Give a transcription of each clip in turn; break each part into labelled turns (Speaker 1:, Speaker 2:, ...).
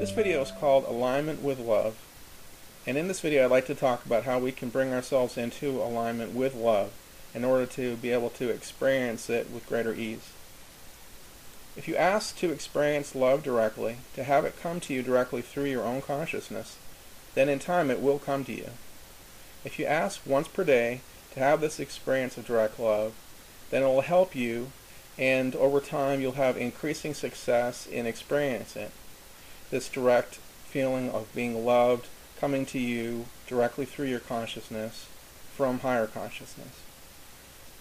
Speaker 1: This video is called Alignment with Love, and in this video I'd like to talk about how we can bring ourselves into alignment with love in order to be able to experience it with greater ease. If you ask to experience love directly, to have it come to you directly through your own consciousness, then in time it will come to you. If you ask once per day to have this experience of direct love, then it will help you, and over time you'll have increasing success in experiencing it. This direct feeling of being loved coming to you directly through your consciousness from higher consciousness.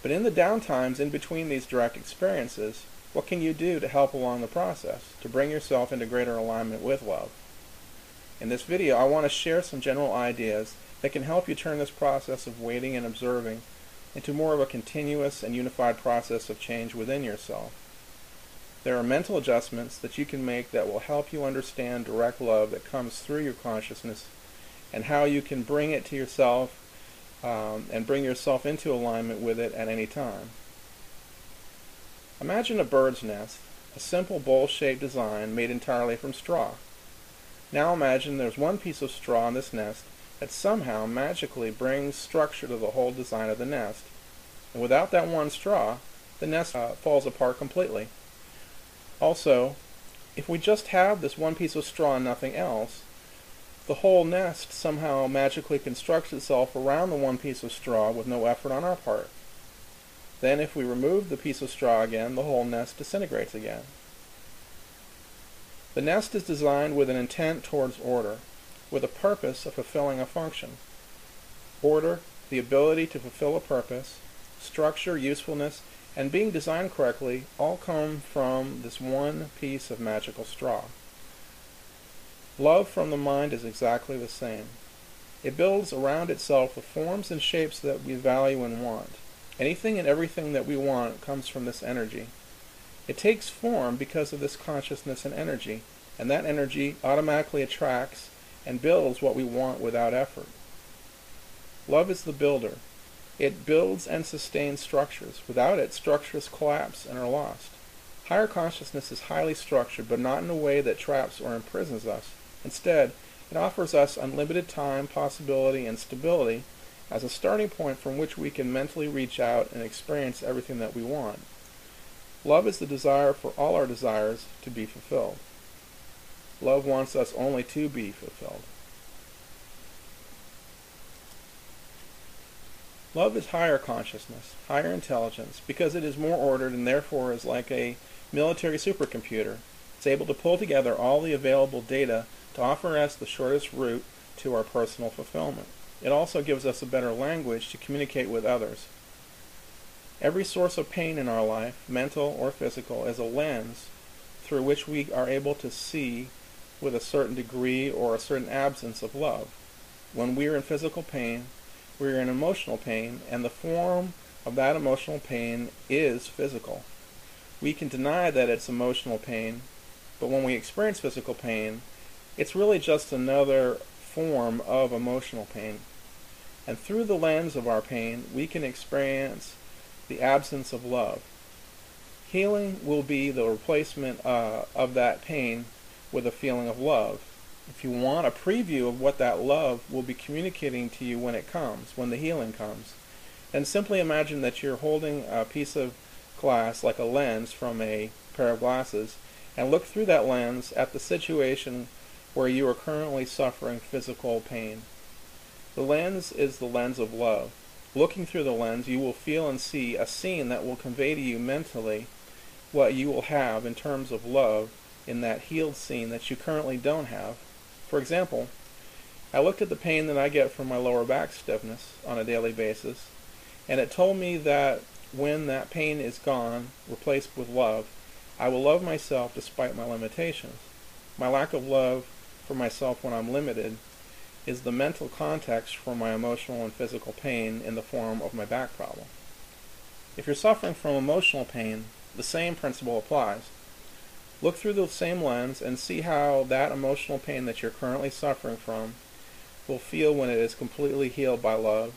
Speaker 1: But in the downtimes in between these direct experiences, what can you do to help along the process, to bring yourself into greater alignment with love? In this video, I want to share some general ideas that can help you turn this process of waiting and observing into more of a continuous and unified process of change within yourself. There are mental adjustments that you can make that will help you understand direct love that comes through your consciousness and how you can bring it to yourself and bring yourself into alignment with it at any time. Imagine a bird's nest, a simple bowl-shaped design made entirely from straw. Now imagine there's one piece of straw in this nest that somehow magically brings structure to the whole design of the nest. And without that one straw, the nest falls apart completely. Also, if we just have this one piece of straw and nothing else, the whole nest somehow magically constructs itself around the one piece of straw with no effort on our part. Then if we remove the piece of straw again, the whole nest disintegrates again. The nest is designed with an intent towards order, with a purpose of fulfilling a function. Order, the ability to fulfill a purpose, structure, usefulness, and being designed correctly all come from this one piece of magical straw. Love from the mind is exactly the same. It builds around itself the forms and shapes that we value and want. Anything and everything that we want comes from this energy. It takes form because of this consciousness and energy, and that energy automatically attracts and builds what we want without effort. Love is the builder. It builds and sustains structures. Without it, structures collapse and are lost. Higher consciousness is highly structured, but not in a way that traps or imprisons us. Instead, it offers us unlimited time, possibility, and stability as a starting point from which we can mentally reach out and experience everything that we want. Love is the desire for all our desires to be fulfilled. Love wants us only to be fulfilled. Love is higher consciousness, higher intelligence, because it is more ordered and therefore is like a military supercomputer. It's able to pull together all the available data to offer us the shortest route to our personal fulfillment. It also gives us a better language to communicate with others. Every source of pain in our life, mental or physical, is a lens through which we are able to see with a certain degree or a certain absence of love. When we are in physical pain, we are in emotional pain, and the form of that emotional pain is physical. We can deny that it's emotional pain, but when we experience physical pain, it's really just another form of emotional pain. And through the lens of our pain, we can experience the absence of love. Healing will be the replacement of that pain with a feeling of love. If you want a preview of what that love will be communicating to you when it comes, when the healing comes, then simply imagine that you're holding a piece of glass like a lens from a pair of glasses, and look through that lens at the situation where you are currently suffering physical pain. The lens is the lens of love. Looking through the lens, you will feel and see a scene that will convey to you mentally what you will have in terms of love in that healed scene that you currently don't have. For example, I looked at the pain that I get from my lower back stiffness on a daily basis, and it told me that when that pain is gone, replaced with love, I will love myself despite my limitations. My lack of love for myself when I'm limited is the mental context for my emotional and physical pain in the form of my back problem. If you're suffering from emotional pain, the same principle applies. Look through the same lens and see how that emotional pain that you're currently suffering from will feel when it is completely healed by love,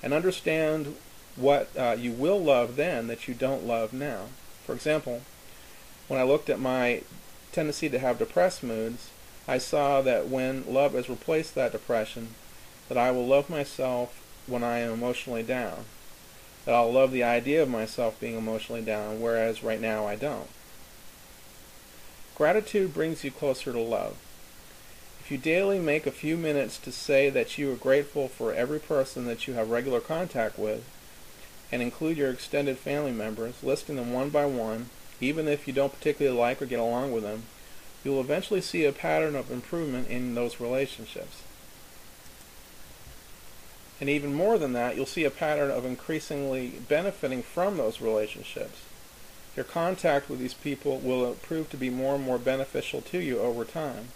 Speaker 1: and understand what you will love then that you don't love now. For example, when I looked at my tendency to have depressed moods, I saw that when love has replaced that depression, that I will love myself when I am emotionally down. That I'll love the idea of myself being emotionally down, whereas right now I don't. Gratitude brings you closer to love. If you daily make a few minutes to say that you are grateful for every person that you have regular contact with, and include your extended family members, listing them one by one, even if you don't particularly like or get along with them, you will eventually see a pattern of improvement in those relationships. And even more than that, you'll see a pattern of increasingly benefiting from those relationships. Your contact with these people will prove to be more and more beneficial to you over time.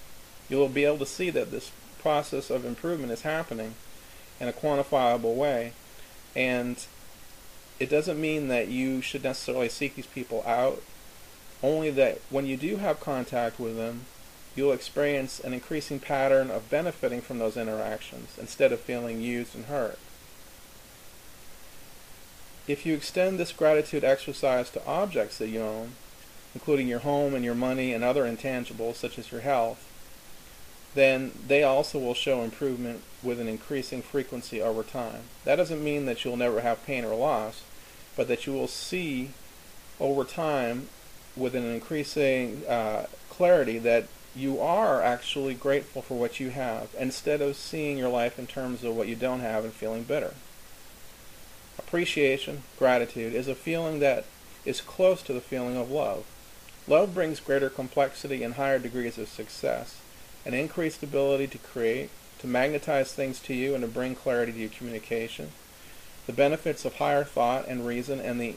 Speaker 1: You will be able to see that this process of improvement is happening in a quantifiable way, and it doesn't mean that you should necessarily seek these people out, only that when you do have contact with them, you'll experience an increasing pattern of benefiting from those interactions instead of feeling used and hurt. If you extend this gratitude exercise to objects that you own, including your home and your money and other intangibles such as your health, then they also will show improvement with an increasing frequency over time. That doesn't mean that you'll never have pain or loss, but that you will see over time with an increasing clarity that you are actually grateful for what you have, instead of seeing your life in terms of what you don't have and feeling bitter. Appreciation, gratitude, is a feeling that is close to the feeling of love. Love brings greater complexity and higher degrees of success, an increased ability to create, to magnetize things to you, and to bring clarity to your communication, the benefits of higher thought and reason, and the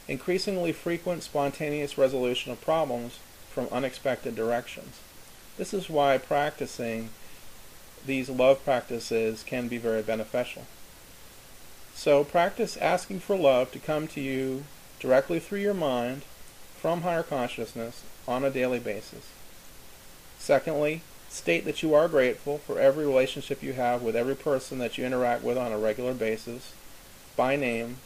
Speaker 1: increasingly frequent spontaneous resolution of problems from unexpected directions. This is why practicing these love practices can be very beneficial. So practice asking for love to come to you directly through your mind from higher consciousness on a daily basis. Secondly, state that you are grateful for every relationship you have with every person that you interact with on a regular basis, by name,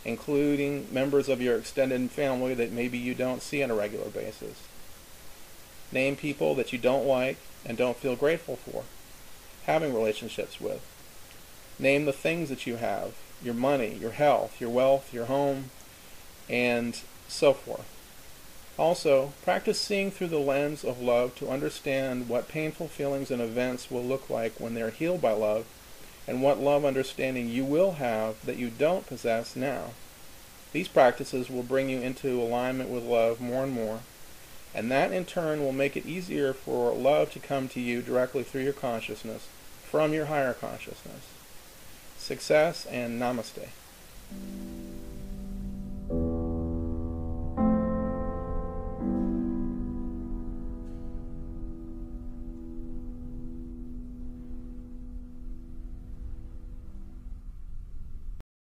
Speaker 1: including members of your extended family that maybe you don't see on a regular basis. Name people that you don't like and don't feel grateful for having relationships with. Name the things that you have, your money, your health, your wealth, your home, and so forth. Also, practice seeing through the lens of love to understand what painful feelings and events will look like when they're healed by love, and what love understanding you will have that you don't possess now. These practices will bring you into alignment with love more and more, and that in turn will make it easier for love to come to you directly through your consciousness, from your higher consciousness. Success and namaste.